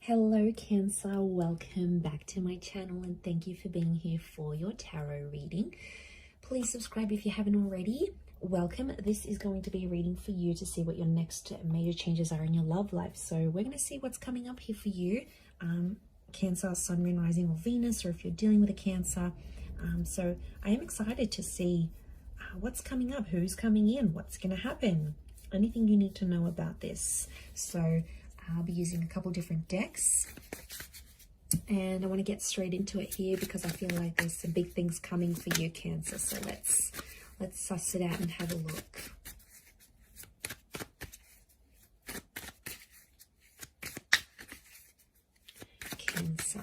Hello Cancer, welcome back to my channel and thank you for being here for your tarot reading. Please subscribe if you haven't already. Welcome. This is going to be a reading for you to see what your next major changes are in your love life. So we're going to see what's coming up here for you. Cancer, Sun, Moon, Rising or Venus, or if you're dealing with a Cancer. So I am excited to see what's coming up, who's coming in, what's going to happen, anything you need to know about this. So I'll be using a couple different decks and I want to get straight into it here because I feel like there's some big things coming for you, Cancer. So let's suss it out and have a look. Cancer.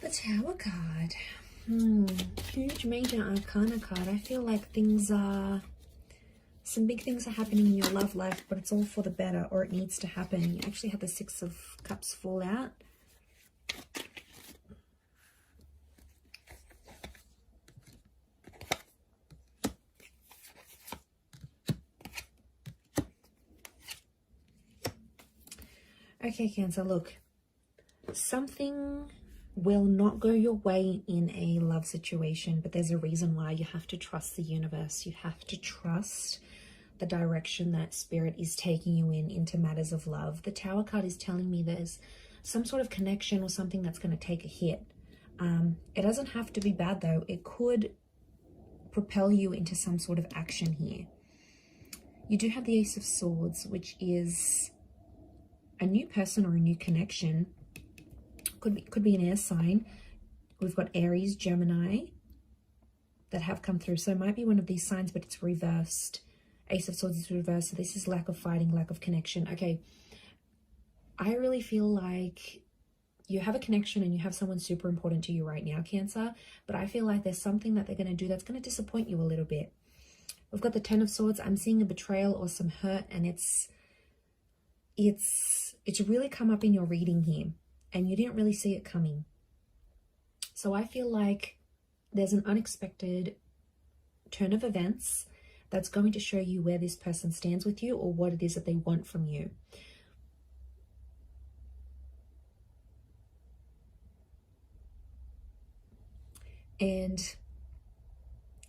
The Tower card. Huge major arcana card. I feel like some big things are happening in your love life, but it's all for the better, or it needs to happen. You actually have the Six of Cups fall out. Okay, Cancer, look. Something will not go your way in a love situation, but there's a reason why. You have to trust the universe. You have to trust the direction that Spirit is taking you into matters of love. The Tower card is telling me there's some sort of connection or something that's going to take a hit. It doesn't have to be bad, though. It could propel you into some sort of action here. You do have the Ace of Swords, which is a new person or a new connection. Could be an air sign. We've got Aries, Gemini that have come through. So it might be one of these signs, but it's reversed. Ace of Swords is reversed. So this is lack of fighting, lack of connection. Okay. I really feel like you have a connection and you have someone super important to you right now, Cancer. But I feel like there's something that they're going to do that's going to disappoint you a little bit. We've got the Ten of Swords. I'm seeing a betrayal or some hurt, and it's really come up in your reading here. And you didn't really see it coming. So I feel like there's an unexpected turn of events that's going to show you where this person stands with you or what it is that they want from you. And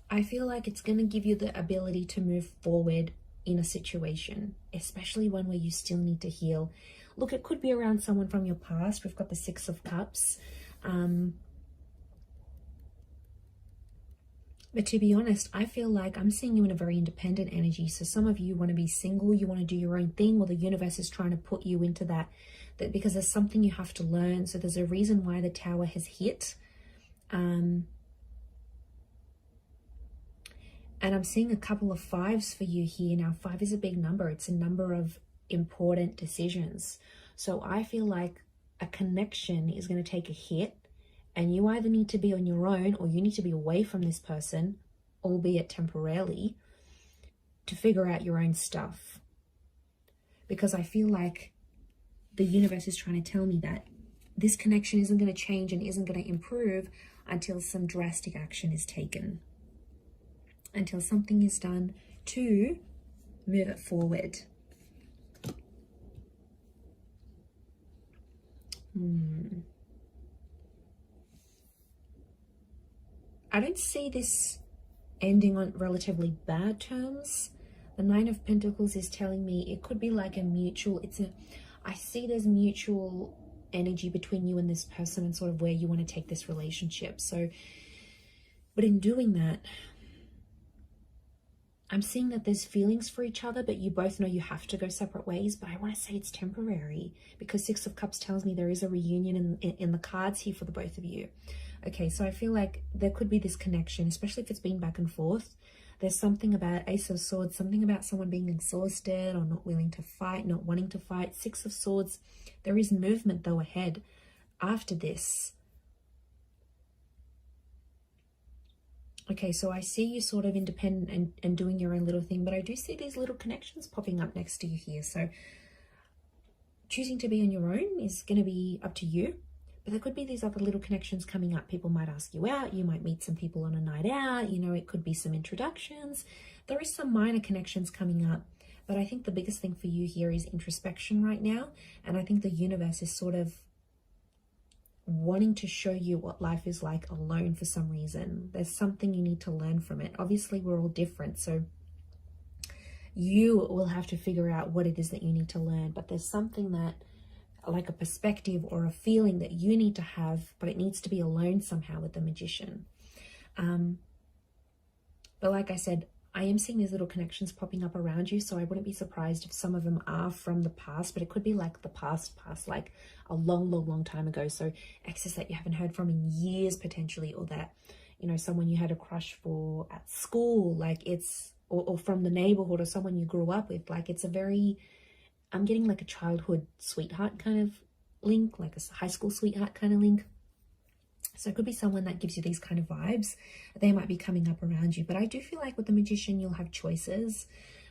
I feel like it's going to give you the ability to move forward in a situation, especially one where you still need to heal. Look, it could be around someone from your past. We've got the Six of Cups. But to be honest, I feel like I'm seeing you in a very independent energy. So some of you want to be single, you want to do your own thing, or the universe is trying to put you into that because there's something you have to learn. So there's a reason why the Tower has hit. And I'm seeing a couple of fives for you here. Now, 5 is a big number. It's a number of important decisions. So I feel like a connection is going to take a hit, and you either need to be on your own or you need to be away from this person, albeit temporarily, to figure out your own stuff. Because I feel like the universe is trying to tell me that this connection isn't going to change and isn't going to improve until some drastic action is taken. Until something is done to move it forward. I don't see this ending on relatively bad terms. The Nine of Pentacles is telling me it could be like a mutual, I see there's mutual energy between you and this person and sort of where you want to take this relationship. So, but in doing that, I'm seeing that there's feelings for each other, but you both know you have to go separate ways. But I want to say it's temporary because Six of Cups tells me there is a reunion in the cards here for the both of you. Okay, so I feel like there could be this connection, especially if it's been back and forth. There's something about Ace of Swords, something about someone being exhausted or not willing to fight, not wanting to fight. Six of Swords, there is movement though ahead after this. Okay, so I see you sort of independent and doing your own little thing, but I do see these little connections popping up next to you here. So choosing to be on your own is going to be up to you, but there could be these other little connections coming up. People might ask you out, you might meet some people on a night out, you know, it could be some introductions. There is some minor connections coming up, but I think the biggest thing for you here is introspection right now. And I think the universe is sort of wanting to show you what life is like alone for some reason. There's something you need to learn from it. Obviously, we're all different, so you will have to figure out what it is that you need to learn, but there's something that, like a perspective or a feeling that you need to have, but it needs to be alone somehow with the Magician. But like I said, I am seeing these little connections popping up around you, so I wouldn't be surprised if some of them are from the past, but it could be like the past, like a long time ago. So exes that you haven't heard from in years potentially, or that, you know, someone you had a crush for at school, like it's, or from the neighborhood, or someone you grew up with. Like it's a very, I'm getting like a childhood sweetheart kind of link, like a high school sweetheart kind of link. So it could be someone that gives you these kind of vibes. They might be coming up around you. But I do feel like with the Magician, you'll have choices.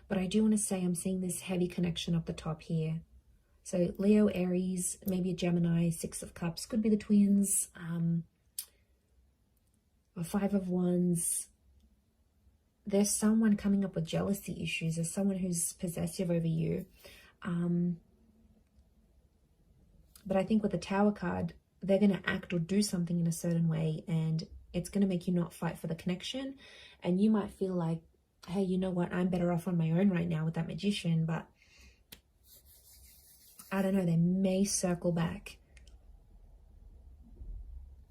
But I do want to say I'm seeing this heavy connection up the top here. So Leo, Aries, maybe a Gemini, Six of Cups. Could be the twins. A Five of Wands. There's someone coming up with jealousy issues. There's someone who's possessive over you. But I think with the Tower card, they're going to act or do something in a certain way, and it's going to make you not fight for the connection. And you might feel like, hey, you know what, I'm better off on my own right now with that Magician, but I don't know, they may circle back.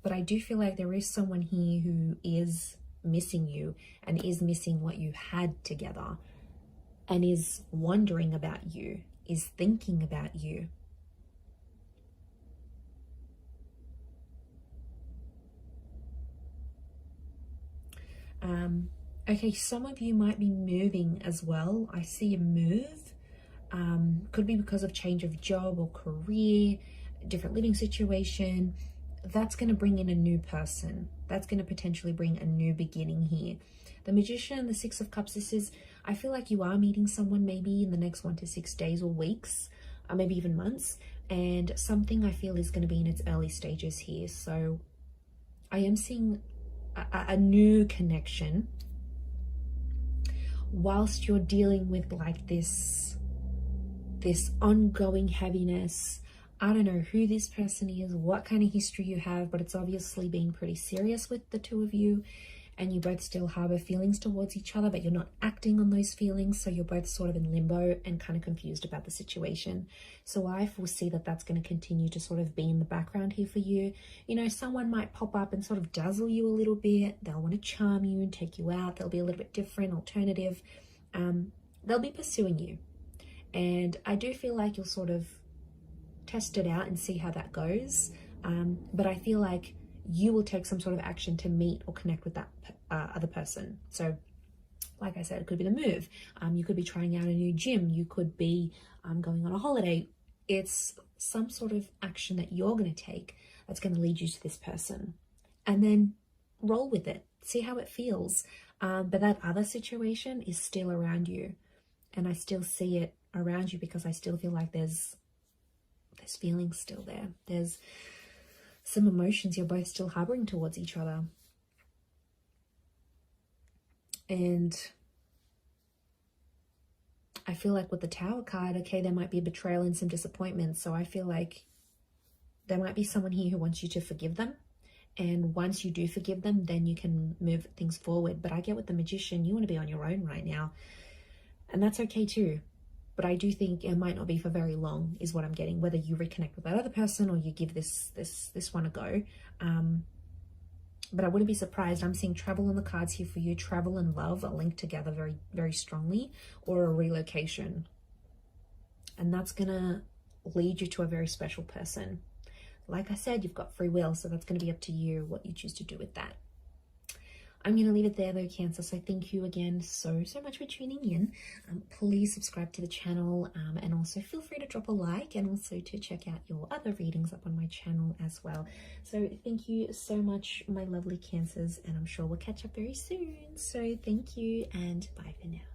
But I do feel like there is someone here who is missing you and is missing what you had together, and is wondering about you, is thinking about you. Okay, some of you might be moving as well. I see a move. Could be because of change of job or career, different living situation. That's going to bring in a new person. That's going to potentially bring a new beginning here. The Magician, the Six of Cups, this is, I feel like you are meeting someone maybe in the next 1 to 6 days or weeks, or maybe even months. And something I feel is going to be in its early stages here. So I am seeing a new connection whilst you're dealing with like this ongoing heaviness. I don't know who this person is, what kind of history you have, but it's obviously been pretty serious with the two of you, and you both still harbor feelings towards each other, but you're not acting on those feelings, so you're both sort of in limbo and kind of confused about the situation. So I foresee that that's going to continue to sort of be in the background here for you. You know, someone might pop up and sort of dazzle you a little bit. They'll want to charm you and take you out. They'll be a little bit different, alternative. They'll be pursuing you. And I do feel like you'll sort of test it out and see how that goes. But I feel like you will take some sort of action to meet or connect with that other person. So like I said, it could be the move. You could be trying out a new gym. You could be going on a holiday. It's some sort of action that you're going to take that's going to lead you to this person. And then roll with it. See how it feels. But that other situation is still around you. And I still see it around you because I still feel like there's feelings still there. There's some emotions you're both still harboring towards each other. And I feel like with the Tower card, okay, there might be betrayal and some disappointment. So I feel like there might be someone here who wants you to forgive them. And once you do forgive them, then you can move things forward. But I get with the Magician, you want to be on your own right now. And that's okay too. But I do think it might not be for very long is what I'm getting, whether you reconnect with that other person or you give this one a go. But I wouldn't be surprised. I'm seeing travel on the cards here for you. Travel and love are linked together very, very strongly, or a relocation. And that's going to lead you to a very special person. Like I said, you've got free will, so that's going to be up to you what you choose to do with that. I'm going to leave it there though, Cancer. So thank you again so much for tuning in. Please subscribe to the channel, and also feel free to drop a like, and also to check out your other readings up on my channel as well. So thank you so much, my lovely Cancers, and I'm sure we'll catch up very soon. So thank you, and bye for now.